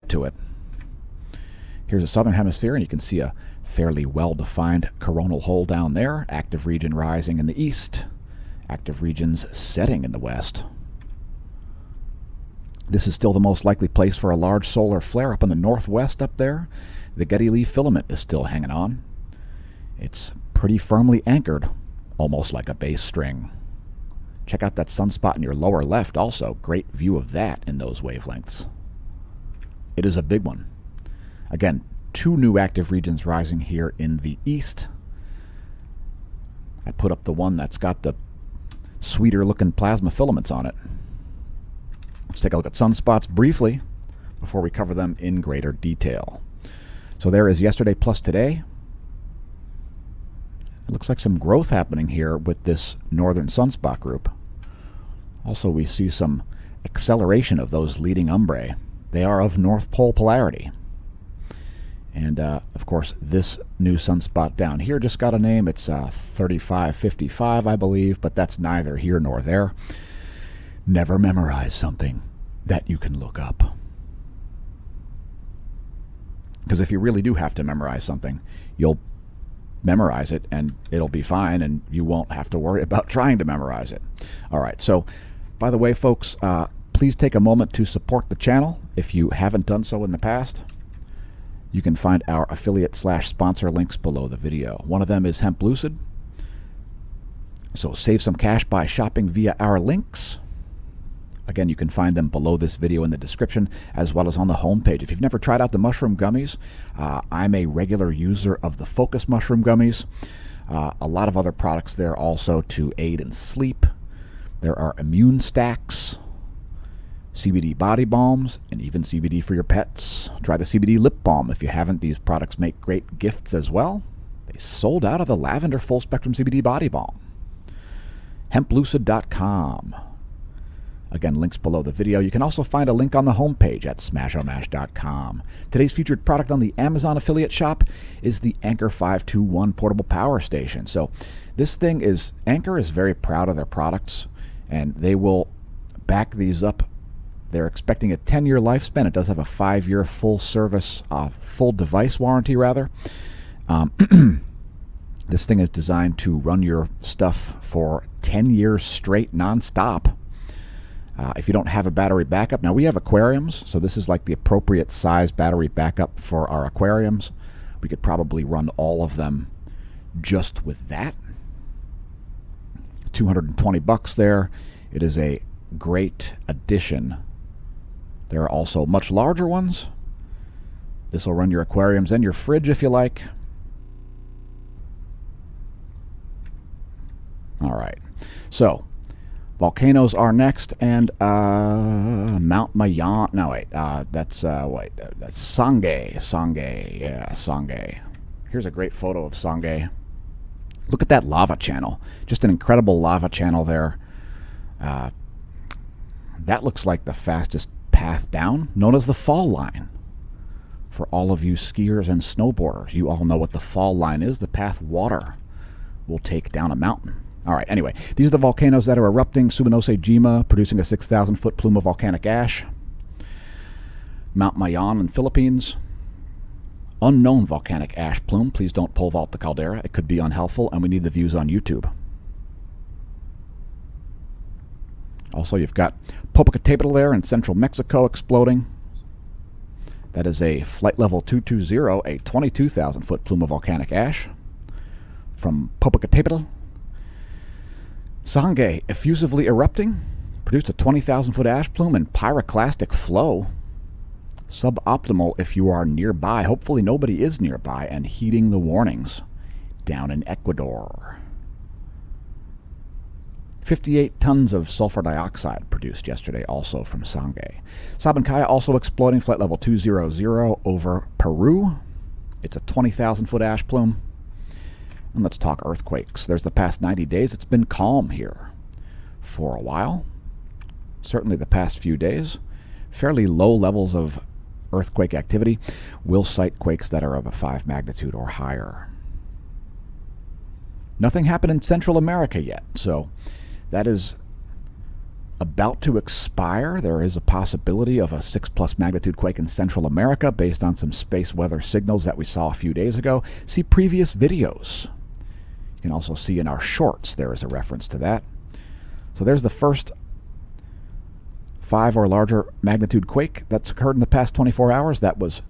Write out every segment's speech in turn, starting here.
to it. Here's the southern hemisphere, and you can see a fairly well-defined coronal hole down there. Active region rising in the east. Active regions setting in the west. This is still the most likely place for a large solar flare up in the northwest up there. The Getty Lee filament is still hanging on. It's pretty firmly anchored, almost like a bass string. Check out that sunspot in your lower left also. Great view of that in those wavelengths. It is a big one. Again, 2 new active regions rising here in the east. I put up the one that's got the sweeter looking plasma filaments on it. Let's take a look at sunspots briefly before we cover them in greater detail. So there is yesterday plus today. It looks like some growth happening here with this northern sunspot group. Also, we see some acceleration of those leading umbrae. They are of North Pole polarity. And, of course, this new sunspot down here just got a name. It's 3555, I believe, but that's neither here nor there. Never memorize something that you can look up. Because if you really do have to memorize something, you'll memorize it and it'll be fine and you won't have to worry about trying to memorize it. All right, so by the way, folks, please take a moment to support the channel if you haven't done so in the past. You can find our affiliate/sponsor links below the video. One of them is Hemp Lucid. So save some cash by shopping via our links. Again, you can find them below this video in the description, as well as on the homepage. If you've never tried out the mushroom gummies, I'm a regular user of the Focus mushroom gummies. A lot of other products there also to aid in sleep. There are immune stacks, CBD body balms, and even CBD for your pets. Try the CBD lip balm if you haven't. These products make great gifts as well. They sold out of the lavender full spectrum CBD body balm. HempLucid.com. Again, links below the video. You can also find a link on the homepage at smashomash.com. Today's featured product on the Amazon affiliate shop is the Anker 521 portable power station. So this thing is, Anker is very proud of their products, and they will back these up. They're expecting a 10-year lifespan. It does have a 5-year full service, full device warranty, rather. This thing is designed to run your stuff for 10 years straight, nonstop. If you don't have a battery backup, now we have aquariums, so this is like the appropriate size battery backup for our aquariums. We could probably run all of them just with that. $220 there. It is a great addition. There are also much larger ones. This will run your aquariums and your fridge if you like. All right, so volcanoes are next, and Mount Mayan. No, wait. That's Sangay. Sangay. Yeah, Sangay. Here's a great photo of Sangay. Look at that lava channel. Just an incredible lava channel there. That looks like the fastest path down, known as the fall line. For all of you skiers and snowboarders, you all know what the fall line is. The path water will take down a mountain. All right, anyway, these are the volcanoes that are erupting. Subanose Jima, producing a 6,000-foot plume of volcanic ash. Mount Mayan in Philippines. Unknown volcanic ash plume. Please don't pole vault the caldera. It could be unhelpful, and we need the views on YouTube. Also, you've got Popocatépetl there in central Mexico exploding. That is a flight level 220, a 22,000-foot plume of volcanic ash from Popocatépetl. Sangay effusively erupting, produced a 20,000-foot ash plume and pyroclastic flow. Suboptimal if you are nearby. Hopefully nobody is nearby and heeding the warnings. Down in Ecuador. 58 tons of sulfur dioxide produced yesterday also from Sangay. Sabancaya also exploding, flight level 200 over Peru. It's a 20,000-foot ash plume. And let's talk earthquakes. There's the past 90 days. It's been calm here for a while. Certainly the past few days. Fairly low levels of earthquake activity. We'll cite quakes that are of a 5 magnitude or higher. Nothing happened in Central America yet, so that is about to expire. There is a possibility of a 6+ magnitude quake in Central America based on some space weather signals that we saw a few days ago. See previous videos. You can also see in our shorts there is a reference to that. So there's the first 5 or larger magnitude quake that's occurred in the past 24 hours. That was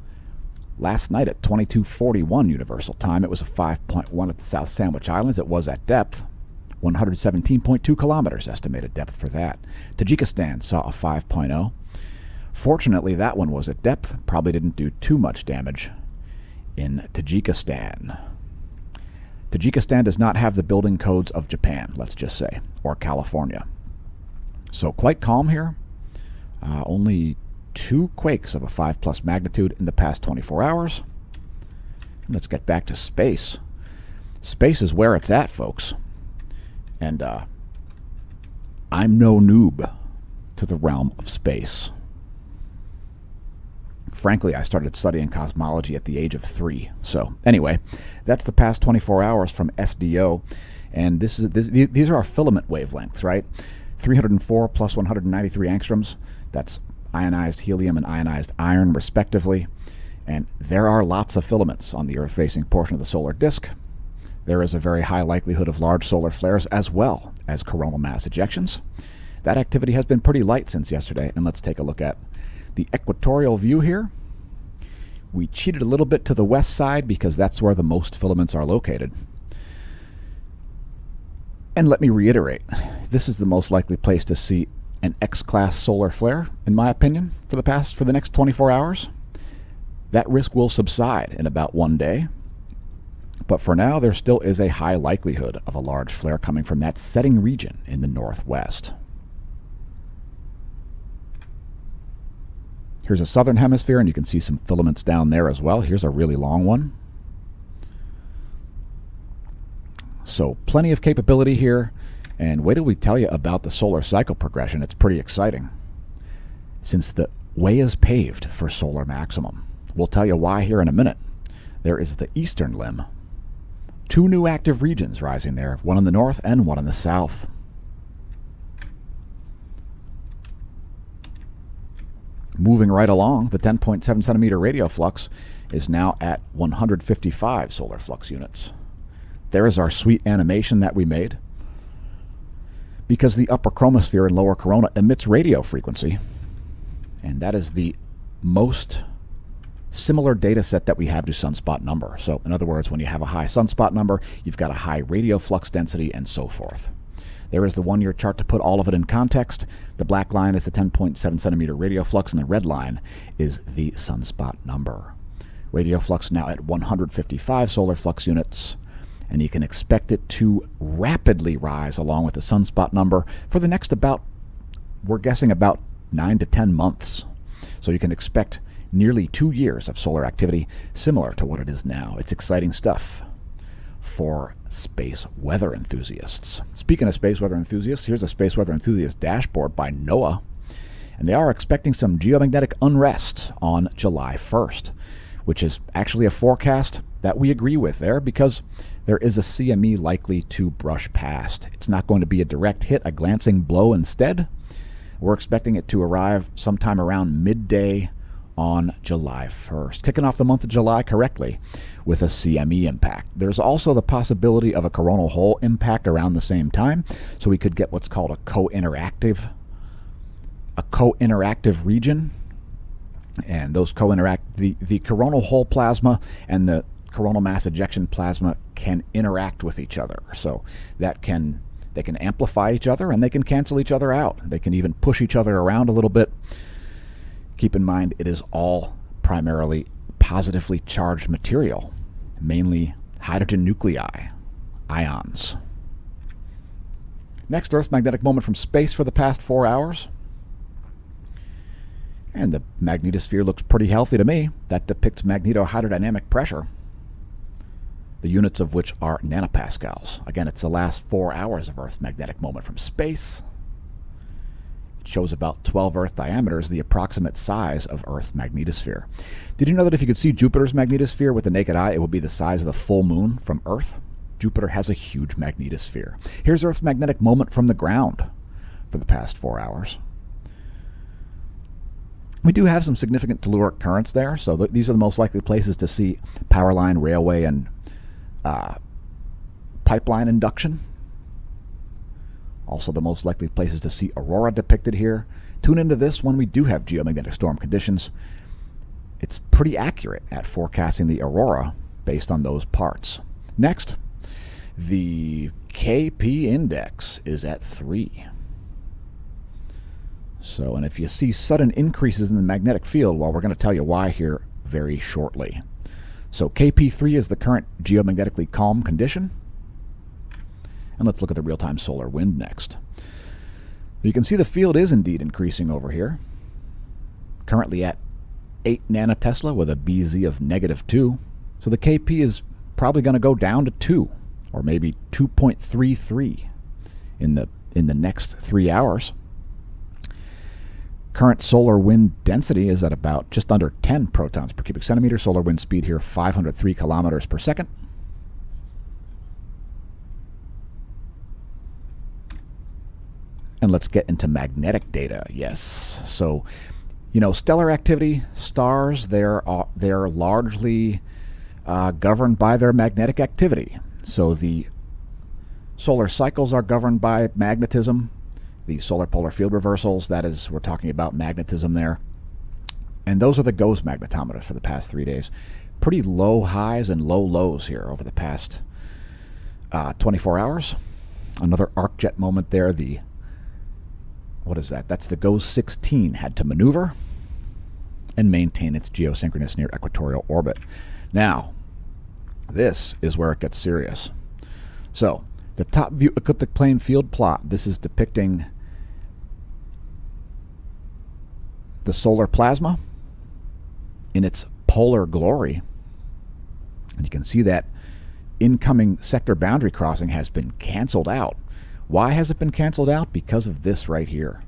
last night at 22:41 Universal Time. It was a 5.1 at the South Sandwich Islands. It was at depth. 117.2 kilometers estimated depth for that. Tajikistan saw a 5.0. Fortunately, that one was at depth. Probably didn't do too much damage in Tajikistan. Tajikistan does not have the building codes of Japan, let's just say, or California. So quite calm here. Only 2 quakes of a 5+ magnitude in the past 24 hours. Let's get back to space. Space is where it's at, folks. And I'm no noob to the realm of space. Frankly, I started studying cosmology at the age of 3. So anyway, that's the past 24 hours from SDO. And these are our filament wavelengths, right? 304 plus 193 angstroms. That's ionized helium and ionized iron, respectively. And there are lots of filaments on the Earth-facing portion of the solar disk. There is a very high likelihood of large solar flares as well as coronal mass ejections. That activity has been pretty light since yesterday, and let's take a look at the equatorial view here. We cheated a little bit to the west side because that's where the most filaments are located. And let me reiterate, this is the most likely place to see an X-class solar flare, in my opinion, for the next 24 hours. That risk will subside in about 1 day. But for now, there still is a high likelihood of a large flare coming from that setting region in the northwest. Here's a southern hemisphere, and you can see some filaments down there as well. Here's a really long one. So plenty of capability here. And wait till we tell you about the solar cycle progression. It's pretty exciting. Since the way is paved for solar maximum. We'll tell you why here in a minute. There is the eastern limb. 2 new active regions rising there, one in the north and one in the south. Moving right along, the 10.7 centimeter radio flux is now at 155 solar flux units. There is our sweet animation that we made. Because the upper chromosphere and lower corona emits radio frequency, and that is the most similar data set that we have to sunspot number. So in other words, when you have a high sunspot number, you've got a high radio flux density and so forth. There is the 1-year chart to put all of it in context. The black line is the 10.7 centimeter radio flux, and the red line is the sunspot number. Radio flux now at 155 solar flux units, and you can expect it to rapidly rise along with the sunspot number for the next we're guessing about 9 to 10 months. So you can expect nearly 2 years of solar activity similar to what it is now. It's exciting stuff for space weather enthusiasts. Speaking of space weather enthusiasts, here's a space weather enthusiast dashboard by NOAA, and they are expecting some geomagnetic unrest on July 1st, which is actually a forecast that we agree with there because there is a CME likely to brush past. It's not going to be a direct hit, a glancing blow instead. We're expecting it to arrive sometime around midday on July 1st, kicking off the month of July correctly with a CME impact. There's also the possibility of a coronal hole impact around the same time, so we could get what's called a co-interactive region. And those the coronal hole plasma and the coronal mass ejection plasma can interact with each other. So they can amplify each other and they can cancel each other out. They can even push each other around a little bit. Keep in mind, it is all primarily positively charged material, mainly hydrogen nuclei, ions. Next, Earth's magnetic moment from space for the past 4 hours. And the magnetosphere looks pretty healthy to me. That depicts magnetohydrodynamic pressure, the units of which are nanopascals. Again, it's the last 4 hours of Earth's magnetic moment from space. It shows about 12 Earth diameters, the approximate size of Earth's magnetosphere. Did you know that if you could see Jupiter's magnetosphere with the naked eye, it would be the size of the full moon from Earth? Jupiter has a huge magnetosphere. Here's Earth's magnetic moment from the ground. for the past 4 hours. We do have some significant telluric currents there, so these are the most likely places to see power line, railway, and pipeline induction. Also the most likely places to see aurora depicted here. Tune into this when we do have geomagnetic storm conditions. It's pretty accurate at forecasting the aurora based on those parts. Next, the KP index is at 3. So, and if you see sudden increases in the magnetic field, well, we're going to tell you why here very shortly. So KP3 is the current geomagnetically calm condition. And let's look at the real-time solar wind next. You can see the field is indeed increasing over here. Currently at 8 nanotesla with a BZ of -2. So the KP is probably going to go down to 2, or maybe 2.33 in the next 3 hours. Current solar wind density is at about just under 10 protons per cubic centimeter. Solar wind speed here 503 kilometers per second. And let's get into magnetic data. Yes. So, you know, stellar activity, stars, they're largely governed by their magnetic activity. So the solar cycles are governed by magnetism. The solar polar field reversals, that is, we're talking about magnetism there. And those are the GOES magnetometers for the past 3 days. Pretty low highs and low lows here over the past 24 hours. Another arcjet moment there. What is that? That's the GOES 16 had to maneuver and maintain its geosynchronous near equatorial orbit. Now, this is where it gets serious. So, the top view ecliptic plane field plot, this is depicting the solar plasma in its polar glory. And you can see that incoming sector boundary crossing has been canceled out. Why has it been canceled out? Because of this right here.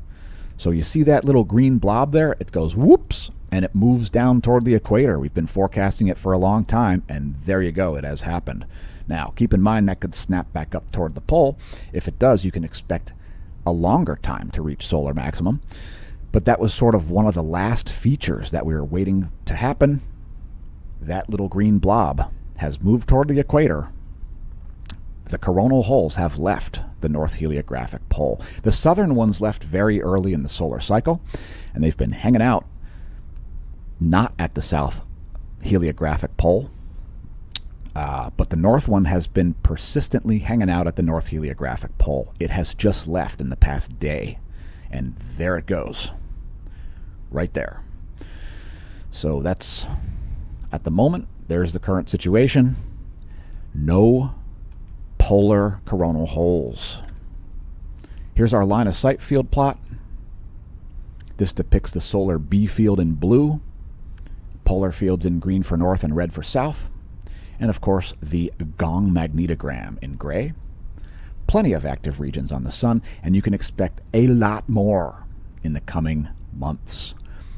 So you see that little green blob there? It goes whoops, and it moves down toward the equator. We've been forecasting it for a long time, and there you go, it has happened. Now, keep in mind that could snap back up toward the pole. If it does, you can expect a longer time to reach solar maximum. But that was sort of one of the last features that we were waiting to happen. That little green blob has moved toward the equator. The coronal holes have left the north heliographic pole. The southern ones left very early in the solar cycle, and they've been hanging out not at the south heliographic pole, but the north one has been persistently hanging out at the north heliographic pole. It has just left in the past day, and there it goes, right there. So that's, at the moment, there's the current situation. No polar coronal holes. Here's our line of sight field plot. This depicts the solar B field in blue, polar fields in green for north and red for south, and of course the gong magnetogram in gray. Plenty of active regions on the sun, and you can expect a lot more in the coming months.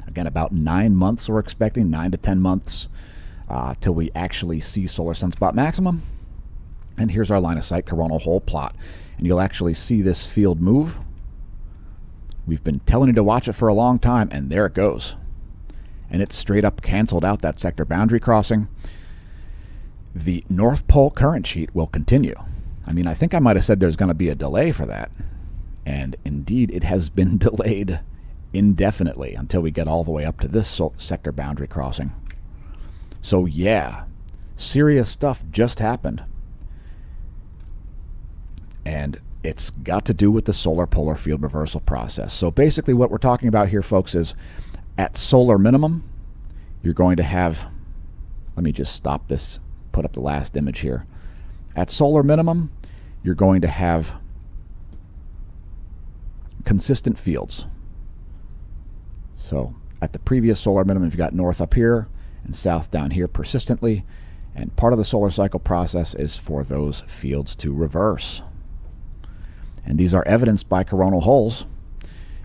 Again, about 9 months we're expecting, 9 to 10 months till we actually see solar sunspot maximum. And here's our line of sight coronal hole plot. And you'll actually see this field move. We've been telling you to watch it for a long time, and there it goes. And it's straight up canceled out that sector boundary crossing. The North Pole current sheet will continue. I mean, I think I might have said there's going to be a delay for that. And indeed, it has been delayed indefinitely until we get all the way up to this sector boundary crossing. So yeah, serious stuff just happened. And it's got to do with the solar polar field reversal process. So basically what we're talking about here, folks, is at solar minimum, you're going to have, let me just stop this, put up the last image here. At solar minimum, you're going to have consistent fields. So at the previous solar minimum, you've got north up here and south down here persistently. And part of the solar cycle process is for those fields to reverse. And these are evidenced by coronal holes.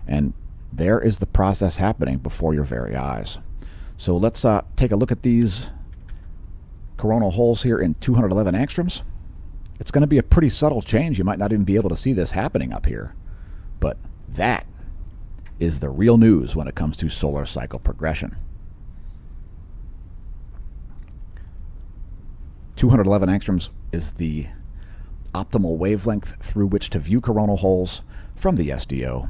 And there is the process happening before your very eyes. So let's take a look at these coronal holes here in 211 angstroms. It's going to be a pretty subtle change. You might not even be able to see this happening up here. But That is the real news when it comes to solar cycle progression. 211 angstroms is the optimal wavelength through which to view coronal holes from the SDO.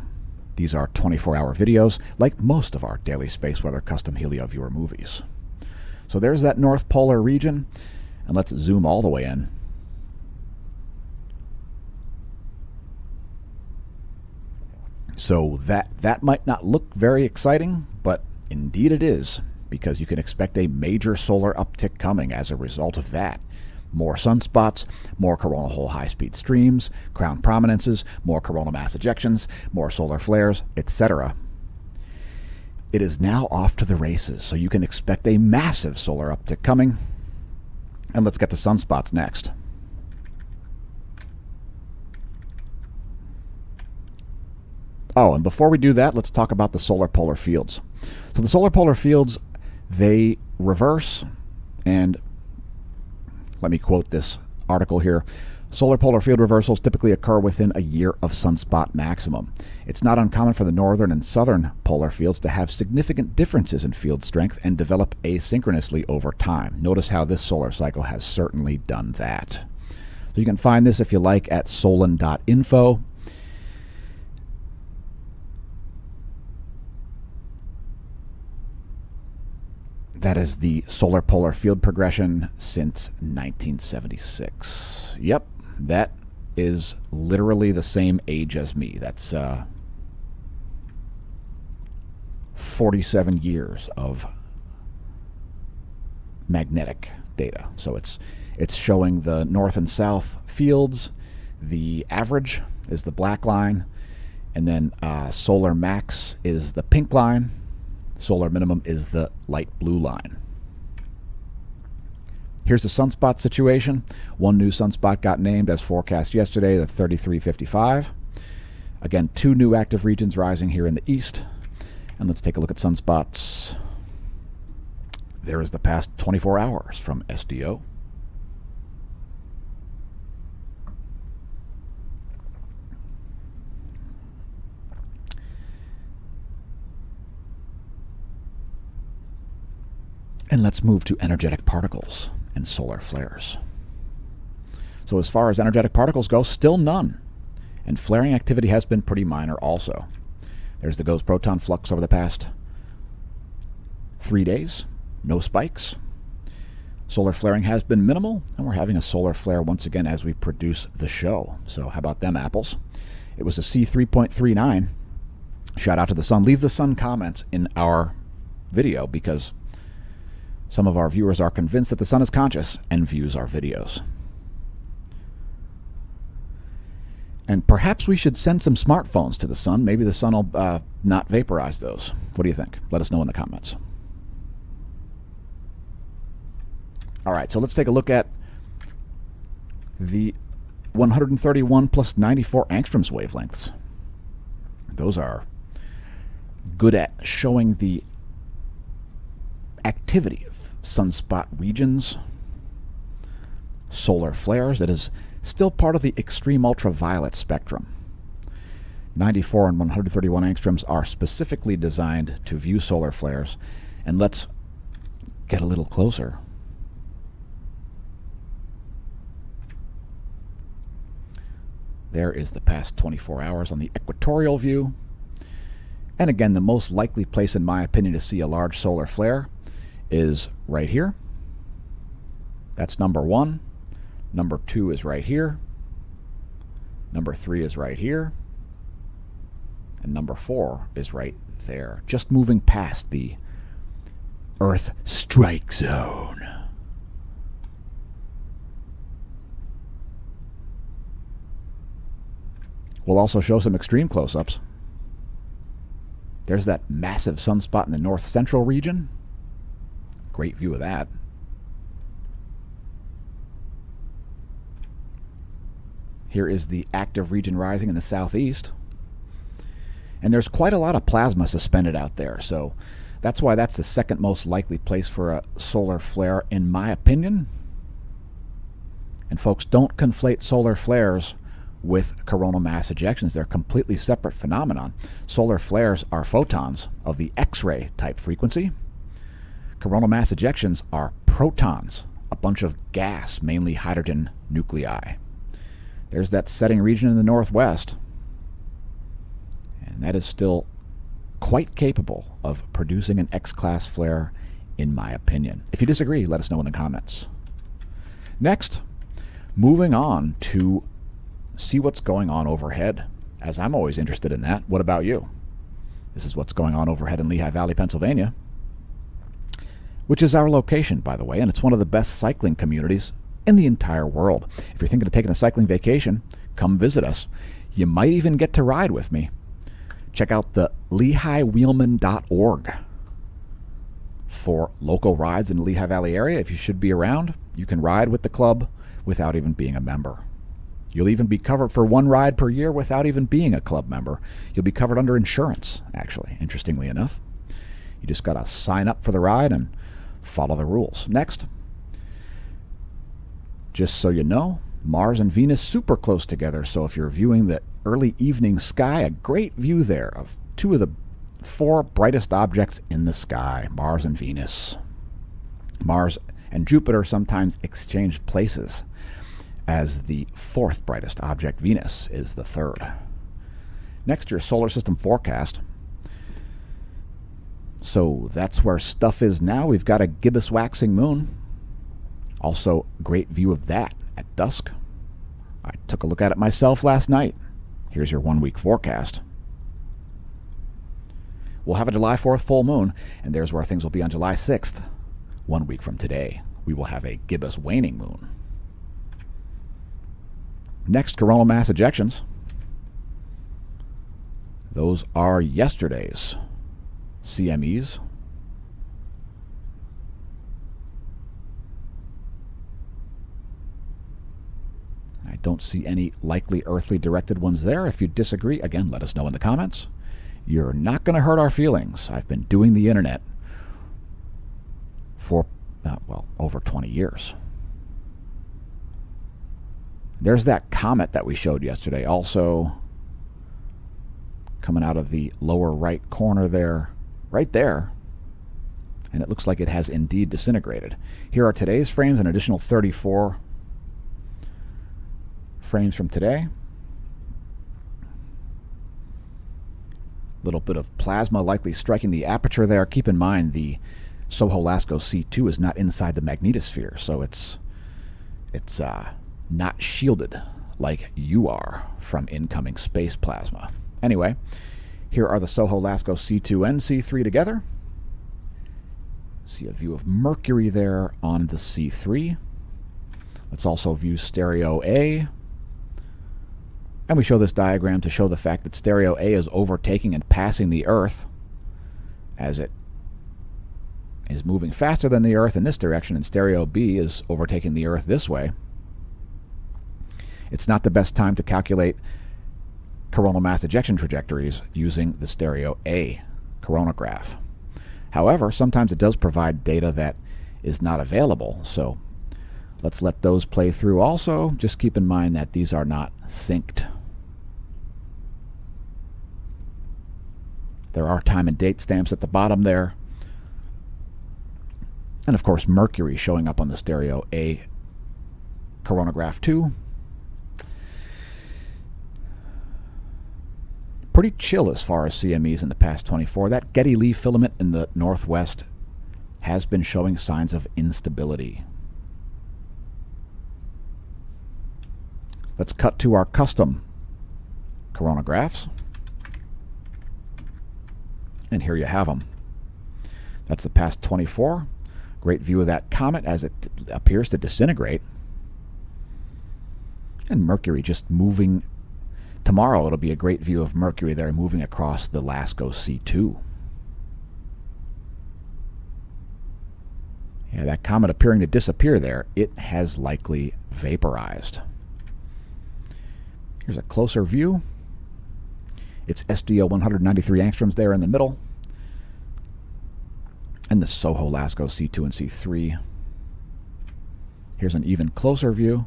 These are 24-hour videos, like most of our daily space weather custom HelioViewer movies. So there's that North Polar region, and let's zoom all the way in. So that might not look very exciting, but indeed it is, because you can expect a major solar uptick coming as a result of that. More sunspots, more coronal hole high-speed streams, crown prominences, more coronal mass ejections, more solar flares, etc. It is now off to the races, so you can expect a massive solar uptick coming. And let's get to sunspots next. Oh, and before we do that, let's talk about the solar polar fields. So the solar polar fields, they reverse, and let me quote this article here. Solar polar field reversals typically occur within a year of sunspot maximum. It's not uncommon for the northern and southern polar fields to have significant differences in field strength and develop asynchronously over time. Notice how this solar cycle has certainly done that. So you can find this, if you like, at solon.info. That is the solar polar field progression since 1976. Yep, that is literally the same age as me. That's 47 years of magnetic data. So it's showing the north and south fields. The average is the black line, and then solar max is the pink line. Solar minimum is the light blue line. Here's the sunspot situation. One new sunspot got named as forecast yesterday, the 3355. Again, 2 new active regions rising here in the east. And let's take a look at sunspots. There is the past 24 hours from SDO. And let's move to energetic particles and solar flares. So as far as energetic particles go, still none. And flaring activity has been pretty minor also. There's the ghost proton flux over the past 3 days. No spikes. Solar flaring has been minimal, and we're having a solar flare once again as we produce the show. So how about them apples? It was a C3.39. Shout out to the sun. Leave the sun comments in our video, because some of our viewers are convinced that the sun is conscious and views our videos. And perhaps we should send some smartphones to the sun. Maybe the sun will not vaporize those. What do you think? Let us know in the comments. All right, so let's take a look at the 131 plus 94 angstroms wavelengths. Those are good at showing the activity of sunspot regions, solar flares. That is still part of the extreme ultraviolet spectrum. 94 and 131 angstroms are specifically designed to view solar flares. And let's get a little closer. There is the past 24 hours on the equatorial view. And again, the most likely place, in my opinion, to see a large solar flare is right here. That's number 1. Number 2 is right here. Number 3 is right here. And number 4 is right there, just moving past the Earth strike zone. We'll also show some extreme close-ups. There's that massive sunspot in the north central region. Great view of that. Here is the active region rising in the southeast. And there's quite a lot of plasma suspended out there, so that's why that's the second most likely place for a solar flare, in my opinion. And folks, don't conflate solar flares with coronal mass ejections. They're a completely separate phenomenon. Solar flares are photons of the X-ray type frequency. Coronal mass ejections are protons, a bunch of gas, mainly hydrogen nuclei. There's that setting region in the northwest, and that is still quite capable of producing an X-class flare, in my opinion. If you disagree, let us know in the comments. Next, moving on to see what's going on overhead, as I'm always interested in that. What about you? This is what's going on overhead in Lehigh Valley, Pennsylvania, which is our location, by the way, and it's one of the best cycling communities in the entire world. If you're thinking of taking a cycling vacation, come visit us. You might even get to ride with me. Check out the LehighWheelman.org for local rides in the Lehigh Valley area. If you should be around, you can ride with the club without even being a member. You'll even be covered for one ride per year without even being a club member. You'll be covered under insurance, actually, interestingly enough. You just got to sign up for the ride and follow the rules. Next, just so you know, Mars and Venus super close together, so if you're viewing the early evening sky, a great view there of two of the four brightest objects in the sky, Mars and Venus. Mars and Jupiter sometimes exchange places, as the fourth brightest object, Venus, is the third. Next, your solar system forecast. So that's where stuff is now. We've got a gibbous waxing moon. Also, great view of that at dusk. I took a look at it myself last night. Here's your 1 week forecast. We'll have a July 4th full moon, and there's where things will be on July 6th. 1 week from today, we will have a gibbous waning moon. Next, coronal mass ejections. Those are yesterday's CMEs. I don't see any likely earthly directed ones there. If you disagree, again, let us know in the comments. You're not going to hurt our feelings. I've been doing the internet for, over 20 years. There's that comet that we showed yesterday, also coming out of the lower right corner there, right there. And it looks like it has indeed disintegrated. Here are today's frames, an additional 34 frames from today. Little bit of plasma likely striking the aperture there. Keep in mind the Soho-Lasco C2 is not inside the magnetosphere, so it's not shielded like you are from incoming space plasma. Anyway, here are the Soho-Lasco C2 and C3 together. See a view of Mercury there on the C3. Let's also view stereo A. And we show this diagram to show the fact that stereo A is overtaking and passing the Earth as it is moving faster than the Earth in this direction, and stereo B is overtaking the Earth this way. It's not the best time to calculate coronal mass ejection trajectories using the stereo A coronagraph. However, sometimes it does provide data that is not available, so let's let those play through also. Just keep in mind that these are not synced. There are time and date stamps at the bottom there. And of course, Mercury showing up on the stereo A coronagraph too. Pretty chill as far as CMEs in the past 24. That Getty Lee filament in the northwest has been showing signs of instability. Let's cut to our custom coronagraphs. And here you have them. That's the past 24. Great view of that comet as it appears to disintegrate. And Mercury just moving. Tomorrow it'll be a great view of Mercury there moving across the Lasco C2. Yeah, that comet appearing to disappear there. It has likely vaporized. Here's a closer view. It's SDO 193 angstroms there in the middle. And the Soho-Lasco C2 and C3. Here's an even closer view.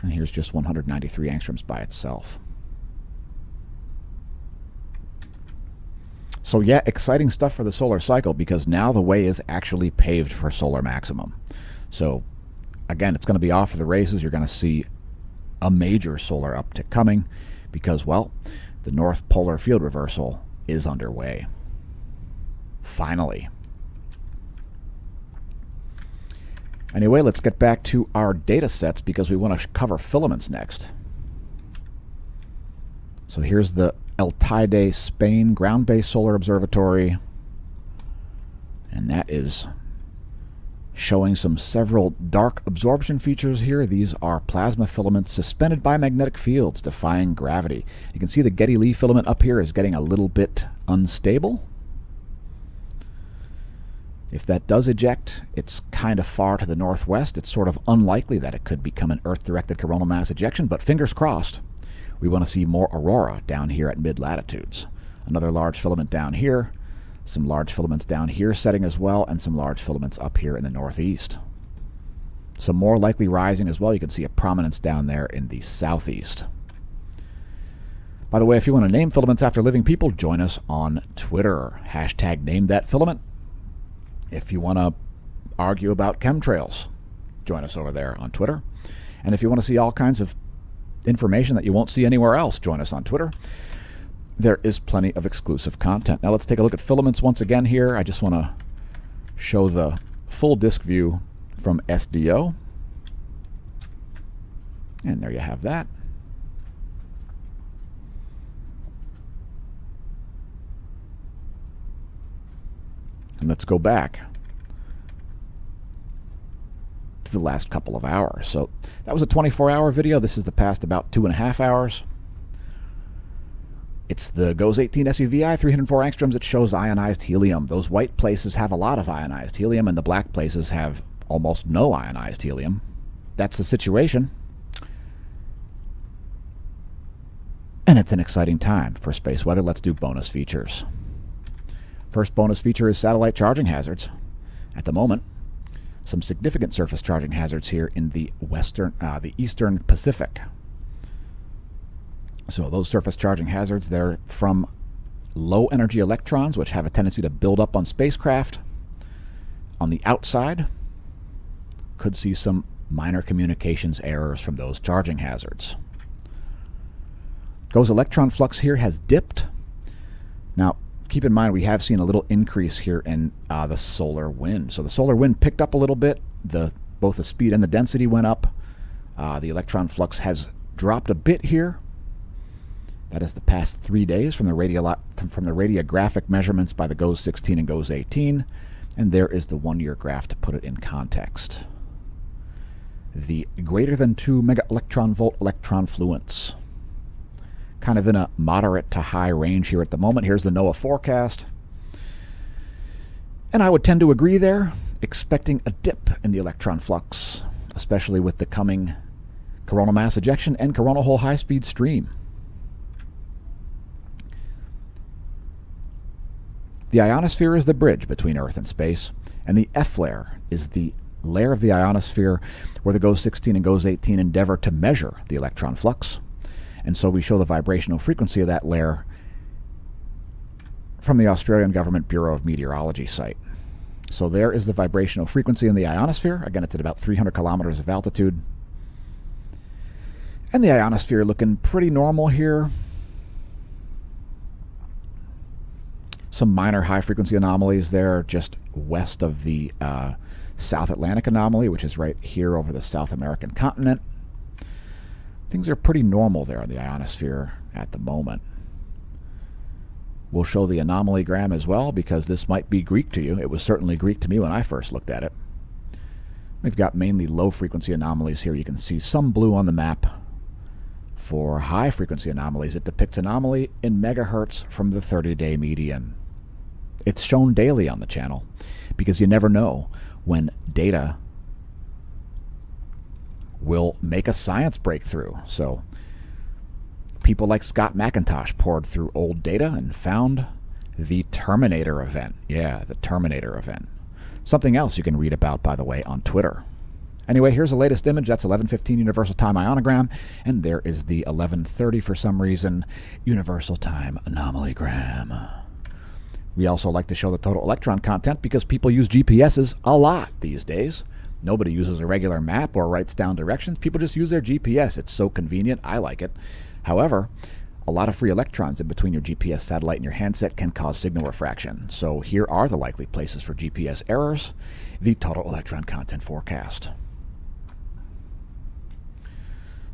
And here's just 193 angstroms by itself. So yeah, exciting stuff for the solar cycle, because now the way is actually paved for solar maximum. So again, it's going to be off for the races. You're going to see a major solar uptick coming because, well, the North Polar Field Reversal is underway. Finally. Anyway, let's get back to our data sets because we want to cover filaments next. So here's the El Teide, Spain, ground-based solar observatory. And that is showing several dark absorption features here. These are plasma filaments suspended by magnetic fields, defying gravity. You can see the Getty-Lee filament up here is getting a little bit unstable. If that does eject, it's kind of far to the northwest. It's sort of unlikely that it could become an Earth-directed coronal mass ejection, but fingers crossed. We want to see more aurora down here at mid-latitudes. Another large filament down here, some large filaments down here setting as well, and some large filaments up here in the northeast. Some more likely rising as well. You can see a prominence down there in the southeast. By the way, if you want to name filaments after living people, join us on Twitter. Hashtag #NameThatFilament. If you want to argue about chemtrails, join us over there on Twitter. And if you want to see all kinds of information that you won't see anywhere else, join us on Twitter. There is plenty of exclusive content. Now let's take a look at filaments once again here. I just want to show the full disk view from SDO. And there you have that. And let's go back to the last couple of hours. So that was a 24-hour video. This is the past about 2.5 hours. It's the GOES 18 SUVI, 304 angstroms. It shows ionized helium. Those white places have a lot of ionized helium, and the black places have almost no ionized helium. That's the situation. And it's an exciting time for space weather. Let's do bonus features. First bonus feature is satellite charging hazards. At the moment, some significant surface charging hazards here in the eastern Pacific. So those surface charging hazards, they're from low energy electrons, which have a tendency to build up on spacecraft. On the outside, could see some minor communications errors from those charging hazards. GOES electron flux here has dipped. Now, keep in mind, we have seen a little increase here in the solar wind. So the solar wind picked up a little bit. Both the speed and the density went up. The electron flux has dropped a bit here. That is the past 3 days from the radiographic measurements by the GOES 16 and GOES 18. And there is the 1-year graph to put it in context. The greater than 2 mega electron volt electron fluence. Kind of in a moderate to high range here at the moment. Here's the NOAA forecast. And I would tend to agree there, expecting a dip in the electron flux, especially with the coming coronal mass ejection and coronal hole high-speed stream. The ionosphere is the bridge between Earth and space, and the F layer is the layer of the ionosphere where the GOES 16 and GOES 18 endeavor to measure the electron flux. And so we show the vibrational frequency of that layer from the Australian Government Bureau of Meteorology site. So there is the vibrational frequency in the ionosphere. Again, it's at about 300 kilometers of altitude. And the ionosphere looking pretty normal here. Some minor high-frequency anomalies there just west of the South Atlantic anomaly, which is right here over the South American continent. Things are pretty normal there in the ionosphere at the moment. We'll show the anomalygram as well, because this might be Greek to you. It was certainly Greek to me when I first looked at it. We've got mainly low-frequency anomalies here. You can see some blue on the map. For high-frequency anomalies, it depicts anomaly in megahertz from the 30-day median. It's shown daily on the channel, because you never know when data will make a science breakthrough. So people like Scott McIntosh poured through old data and found the Terminator event. Yeah, the Terminator event. Something else you can read about, by the way, on Twitter. Anyway, here's the latest image. That's 11:15 Universal Time Ionogram, and there is the 11:30 for some reason Universal Time Anomalygram. We also like to show the total electron content because people use GPSs a lot these days. Nobody uses a regular map or writes down directions. People just use their GPS. It's so convenient. I like it. However, a lot of free electrons in between your GPS satellite and your handset can cause signal refraction. So here are the likely places for GPS errors. The total electron content forecast.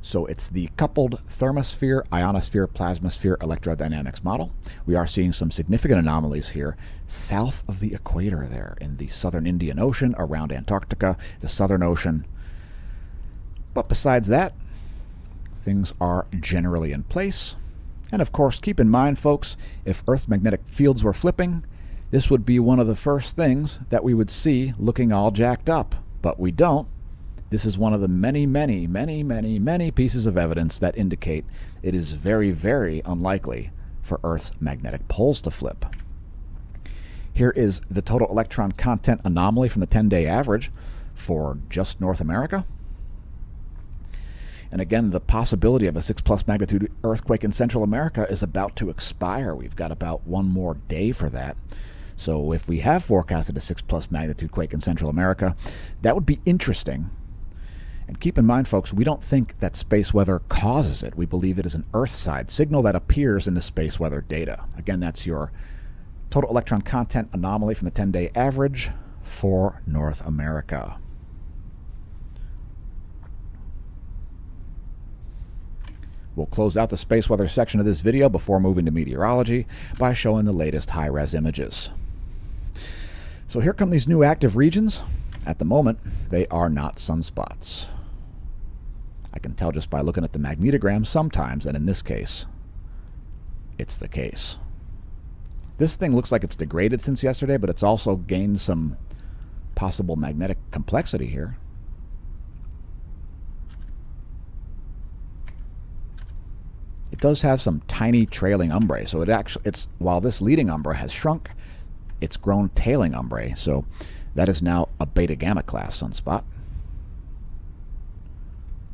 So it's the coupled thermosphere, ionosphere, plasmasphere electrodynamics model. We are seeing some significant anomalies here south of the equator there in the southern Indian Ocean, around Antarctica, the Southern Ocean. But besides that, things are generally in place. And of course, keep in mind, folks, if Earth's magnetic fields were flipping, this would be one of the first things that we would see looking all jacked up. But we don't. This is one of the many, many, many, many, many pieces of evidence that indicate it is very, very unlikely for Earth's magnetic poles to flip. Here is the total electron content anomaly from the 10-day average for just North America. And again, the possibility of a 6+ magnitude earthquake in Central America is about to expire. We've got about one more day for that. So if we have forecasted a 6+ magnitude quake in Central America, that would be interesting. And keep in mind, folks, we don't think that space weather causes it. We believe it is an Earth-side signal that appears in the space weather data. Again, that's your total electron content anomaly from the 10-day average for North America. We'll close out the space weather section of this video before moving to meteorology by showing the latest high-res images. So here come these new active regions. At the moment, they are not sunspots. I can tell just by looking at the magnetogram sometimes, and in this case, it's the case. This thing looks like it's degraded since yesterday, but it's also gained some possible magnetic complexity here. It does have some tiny trailing umbrae, so while this leading umbra has shrunk, it's grown tailing umbrae, so that is now a beta gamma class sunspot.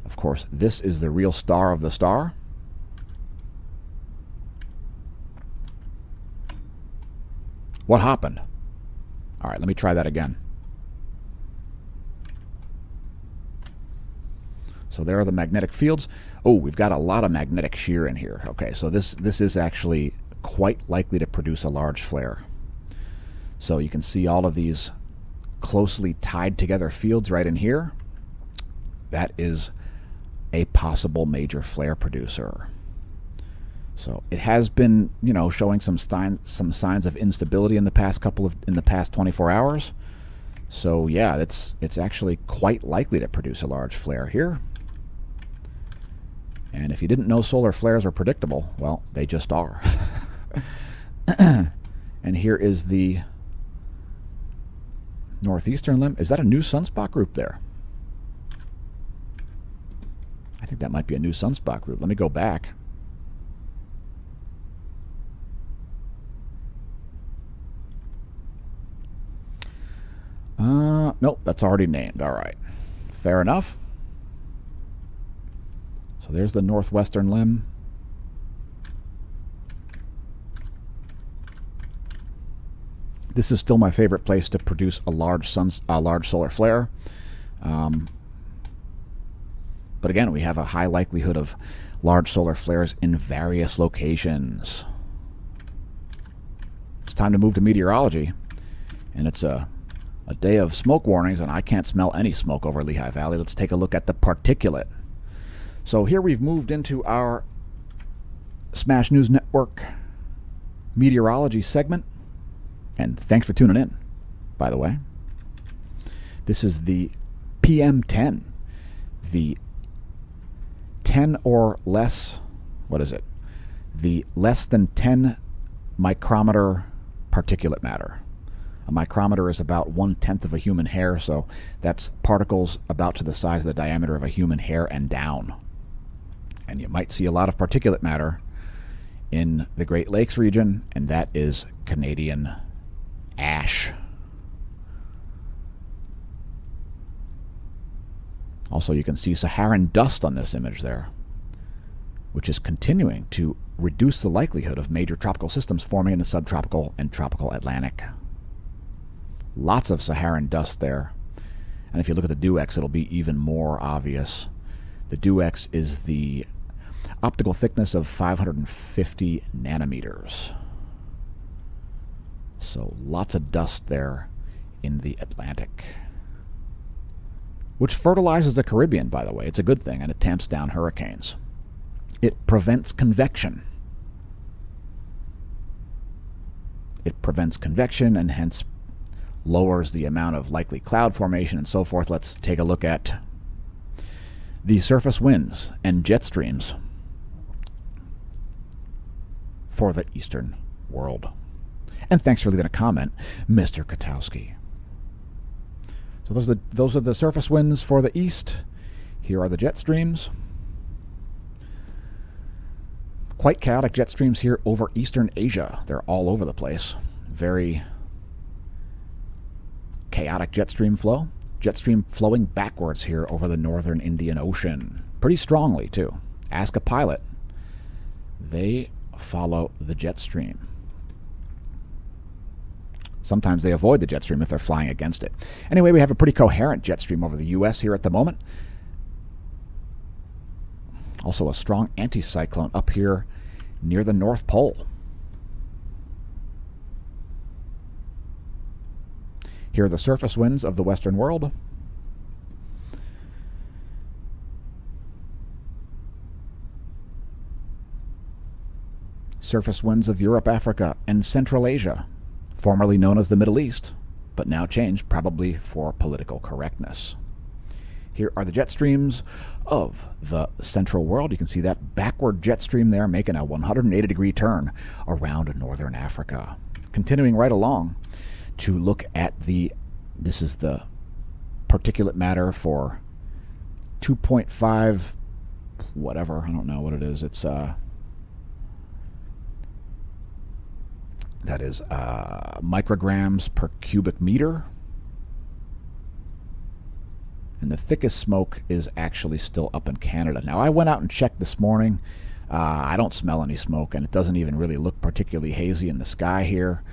Of course, this is the real star of the star. What happened? All right, let me try that again. So there are the magnetic fields. Oh, we've got a lot of magnetic shear in here. Okay, so this is actually quite likely to produce a large flare. So you can see all of these closely tied together fields right in here. That is a possible major flare producer. So it has been, showing some signs of instability in the past 24 hours. So yeah, it's actually quite likely to produce a large flare here. And if you didn't know solar flares are predictable, well, they just are. And here is the northeastern limb. Is that a new sunspot group there? I think that might be a new sunspot group. Let me go back. Nope, that's already named. All right. Fair enough. So there's the northwestern limb. This is still my favorite place to produce a large solar flare. But again, we have a high likelihood of large solar flares in various locations. It's time to move to meteorology. And it's a day of smoke warnings, and I can't smell any smoke over Lehigh Valley. Let's take a look at the particulate. So here we've moved into our Smash News Network meteorology segment. And thanks for tuning in, by the way. This is the PM10, the 10 or less, what is it? The less than 10 micrometer particulate matter. A micrometer is about 1/10 of a human hair, so that's particles about to the size of the diameter of a human hair and down. And you might see a lot of particulate matter in the Great Lakes region, and that is Canadian ash. Also, you can see Saharan dust on this image there, which is continuing to reduce the likelihood of major tropical systems forming in the subtropical and tropical Atlantic. Lots of Saharan dust there. And if you look at the DUX, it'll be even more obvious. The DUX is the optical thickness of 550 nanometers. So lots of dust there in the Atlantic, which fertilizes the Caribbean, by the way. It's a good thing, and it tamps down hurricanes. It prevents convection. It prevents convection and hence lowers the amount of likely cloud formation and so forth. Let's take a look at the surface winds and jet streams for the eastern world. And thanks for leaving a comment, Mr. Katowski. So those are the surface winds for the east. Here are the jet streams. Quite chaotic jet streams here over eastern Asia. They're all over the place. Very chaotic jet stream flow. Jet stream flowing backwards here over the northern Indian Ocean. Pretty strongly, too. Ask a pilot. They follow the jet stream. Sometimes they avoid the jet stream if they're flying against it. Anyway, we have a pretty coherent jet stream over the U.S. here at the moment. Also a strong anticyclone up here near the North Pole. Here are the surface winds of the Western world. Surface winds of Europe, Africa, and Central Asia, formerly known as the Middle East, but now changed probably for political correctness. Here are the jet streams of the central world. You can see that backward jet stream there making a 180-degree turn around northern Africa. Continuing right along to look at this is the particulate matter for 2.5 whatever, I don't know what it is. It's that is micrograms per cubic meter. And the thickest smoke is actually still up in Canada. Now, I went out and checked this morning. I don't smell any smoke, and it doesn't even really look particularly hazy in the sky here.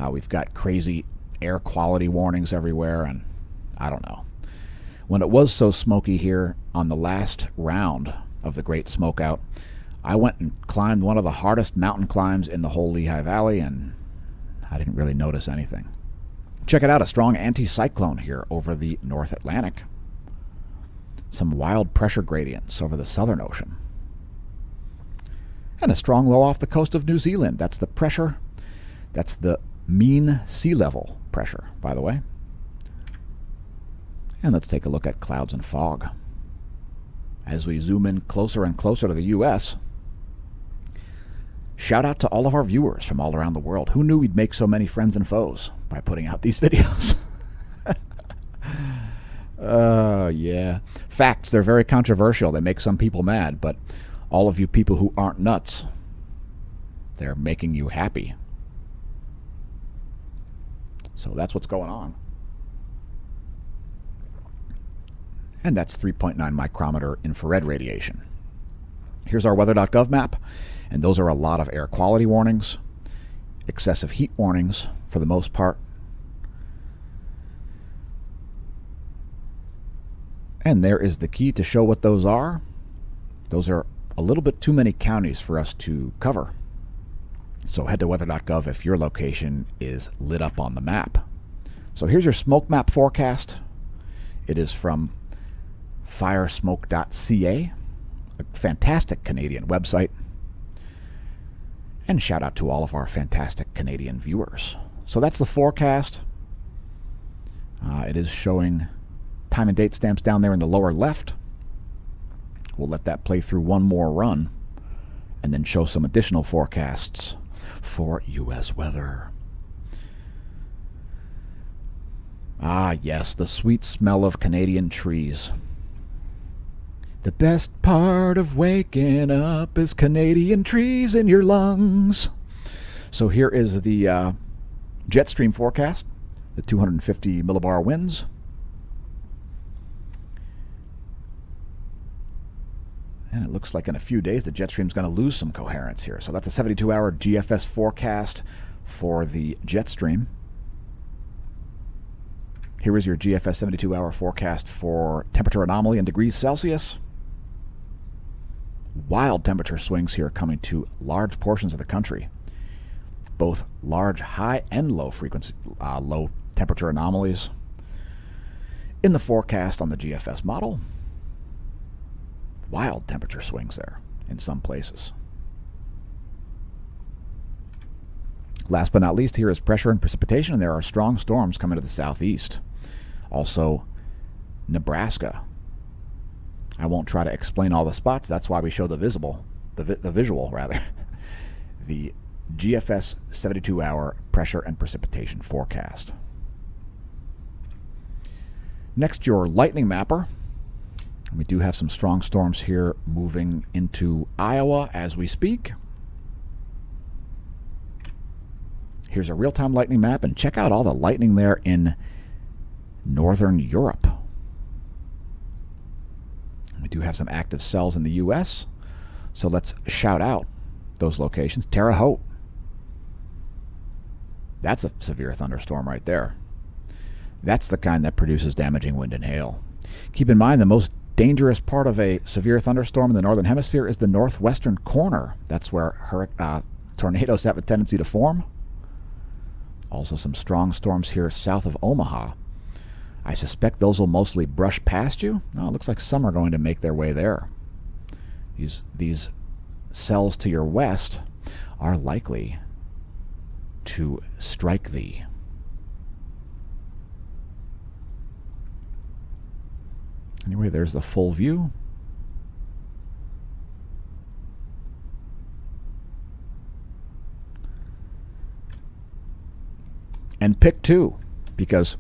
We've got crazy air quality warnings everywhere, and I don't know. When it was so smoky here on the last round of the Great Smokeout, I went and climbed one of the hardest mountain climbs in the whole Lehigh Valley, and I didn't really notice anything. Check it out, a strong anticyclone here over the North Atlantic. Some wild pressure gradients over the Southern Ocean. And a strong low off the coast of New Zealand. That's the pressure. That's the mean sea level pressure, by the way. And let's take a look at clouds and fog. As we zoom in closer and closer to the U.S., shout out to all of our viewers from all around the world. Who knew we'd make so many friends and foes by putting out these videos? Yeah. Facts, they're very controversial. They make some people mad, but all of you people who aren't nuts, they're making you happy. So that's what's going on. And that's 3.9 micrometer infrared radiation. Here's our weather.gov map, and those are a lot of air quality warnings, excessive heat warnings for the most part. And there is the key to show what those are. Those are a little bit too many counties for us to cover. So head to weather.gov if your location is lit up on the map. So here's your smoke map forecast. It is from firesmoke.ca, a fantastic Canadian website. And shout out to all of our fantastic Canadian viewers. So that's the forecast. It is showing time and date stamps down there in the lower left. We'll let that play through one more run and then show some additional forecasts for U.S. weather. Ah, yes, the sweet smell of Canadian trees. The best part of waking up is Canadian trees in your lungs. So here is the jet stream forecast, the 250 millibar winds. And it looks like in a few days the jet stream's going to lose some coherence here. So that's a 72-hour GFS forecast for the jet stream. Here is your GFS 72-hour forecast for temperature anomaly in degrees Celsius. Wild temperature swings here coming to large portions of the country. Both large high and low frequency, low temperature anomalies in the forecast on the GFS model. Wild temperature swings there in some places. Last but not least, here is pressure and precipitation, and there are strong storms coming to the southeast. Also, Nebraska. I won't try to explain all the spots. That's why we show the visual, the GFS 72-hour pressure and precipitation forecast. Next, your lightning mapper. We do have some strong storms here moving into Iowa as we speak. Here's a real-time lightning map, and check out all the lightning there in Northern Europe. We do have some active cells in the U.S., so let's shout out those locations. Terre Haute. That's a severe thunderstorm right there. That's the kind that produces damaging wind and hail. Keep in mind, the most dangerous part of a severe thunderstorm in the northern hemisphere is the northwestern corner. That's where tornadoes have a tendency to form. Also some strong storms here south of Omaha. I suspect those will mostly brush past you. Oh, it looks like some are going to make their way there. These cells to your west are likely to strike thee. Anyway, there's the full view. And pick two, because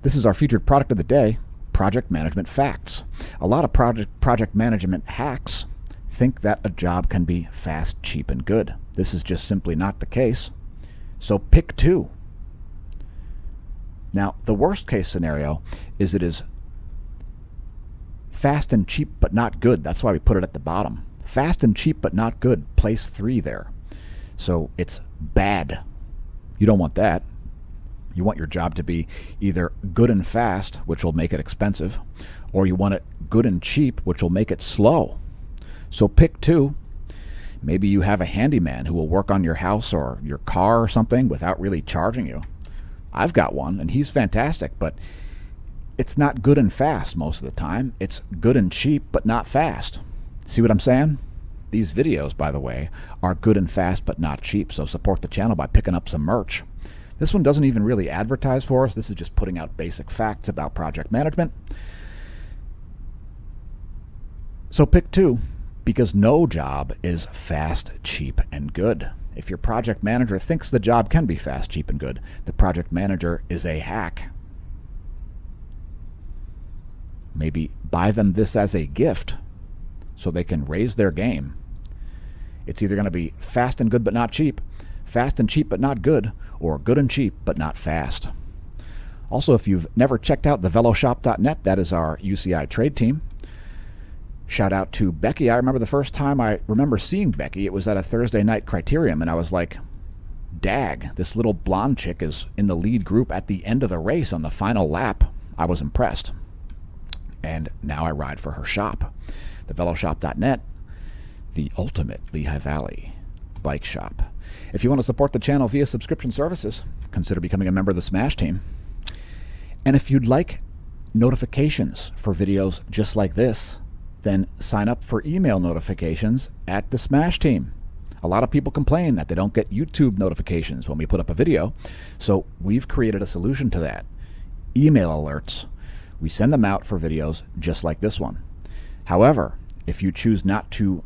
this is our featured product of the day, project management facts. A lot of project management hacks think that a job can be fast, cheap, and good. This is just simply not the case. So pick two. Now, the worst case scenario is it is fast and cheap but not good. That's why we put it at the bottom. Fast and cheap but not good. Place 3 there. So it's bad. You don't want that. You want your job to be either good and fast, which will make it expensive, or you want it good and cheap, which will make it slow. So pick two. Maybe you have a handyman who will work on your house or your car or something without really charging you. I've got one, and he's fantastic, but it's not good and fast most of the time. It's good and cheap, but not fast. See what I'm saying? These videos, by the way, are good and fast, but not cheap, so support the channel by picking up some merch. This one doesn't even really advertise for us. This is just putting out basic facts about project management. So pick two, because no job is fast, cheap, and good. If your project manager thinks the job can be fast, cheap, and good, the project manager is a hack. Maybe buy them this as a gift so they can raise their game. It's either going to be fast and good but not cheap, fast and cheap but not good, or good and cheap but not fast. Also, if you've never checked out theveloshop.net, that is our UCI trade team. Shout out to Becky. I remember the first time I remember seeing Becky, it was at a Thursday night Criterium, and I was like, dag, this little blonde chick is in the lead group at the end of the race on the final lap. I was impressed. And now I ride for her shop. Theveloshop.net, the ultimate Lehigh Valley bike shop. If you want to support the channel via subscription services, consider becoming a member of the Smash Team. And if you'd like notifications for videos just like this, then sign up for email notifications at the Smash Team. A lot of people complain that they don't get YouTube notifications when we put up a video, so we've created a solution to that. Email alerts. We send them out for videos just like this one. However, if you choose not to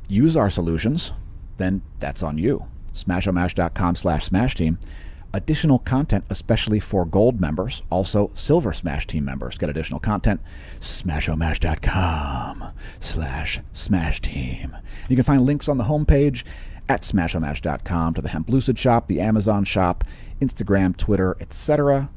use our solutions, then that's on you. Smashomash.com/SmashTeam. Additional content, especially for gold members. Also, silver Smash Team members get additional content. Smashomash.com/SmashTeam. You can find links on the homepage at smashomash.com to the Hemp Lucid shop, the Amazon shop, Instagram, Twitter, etc.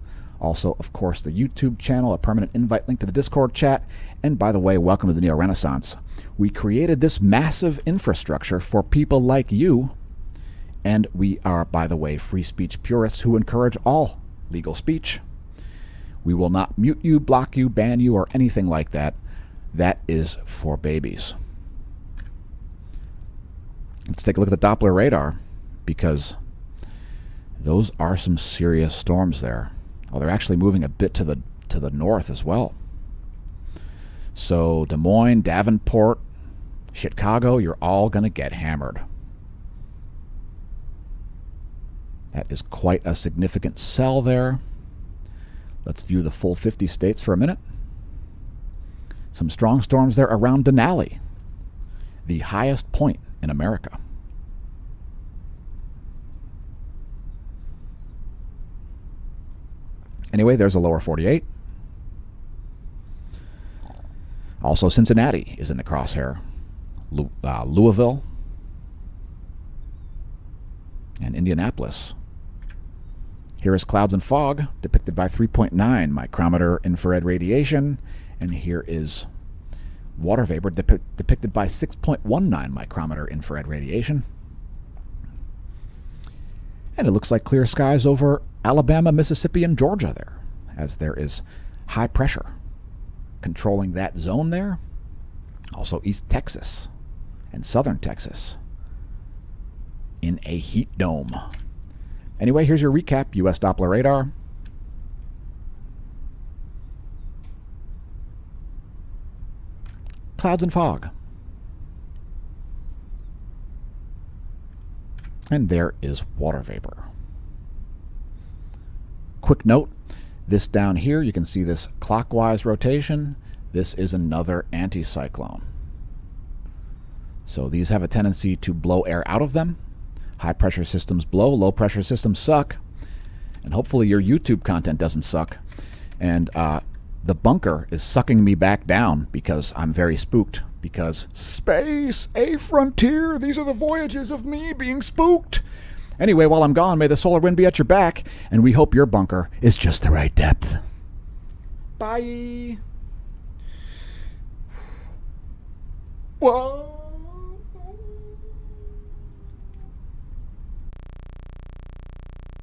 Also, of course, the YouTube channel, a permanent invite link to the Discord chat. And by the way, welcome to the Neo Renaissance. We created this massive infrastructure for people like you. And we are, by the way, free speech purists who encourage all legal speech. We will not mute you, block you, ban you, or anything like that. That is for babies. Let's take a look at the Doppler radar, because those are some serious storms there. Oh, they're actually moving a bit to the north as well. So Des Moines, Davenport, Chicago, you're all going to get hammered. That is quite a significant cell there. Let's view the full 50 states for a minute. Some strong storms there around Denali, the highest point in America. Anyway, there's a lower 48. Also, Cincinnati is in the crosshair. Louisville and Indianapolis. Here is clouds and fog depicted by 3.9 micrometer infrared radiation. And here is water vapor depicted by 6.19 micrometer infrared radiation. And it looks like clear skies over Alabama, Mississippi, and Georgia there, as there is high pressure controlling that zone there. Also East Texas and Southern Texas in a heat dome. Anyway, here's your recap. U.S. Doppler radar. Clouds and fog. And there is water vapor. Quick note, this down here, you can see this clockwise rotation. This is another anticyclone. So these have a tendency to blow air out of them. High pressure systems blow, low pressure systems suck. And hopefully your YouTube content doesn't suck. And the bunker is sucking me back down because I'm very spooked. Because space, a frontier, these are the voyages of me being spooked. Anyway, while I'm gone, may the solar wind be at your back, and we hope your bunker is just the right depth. Bye. Whoa.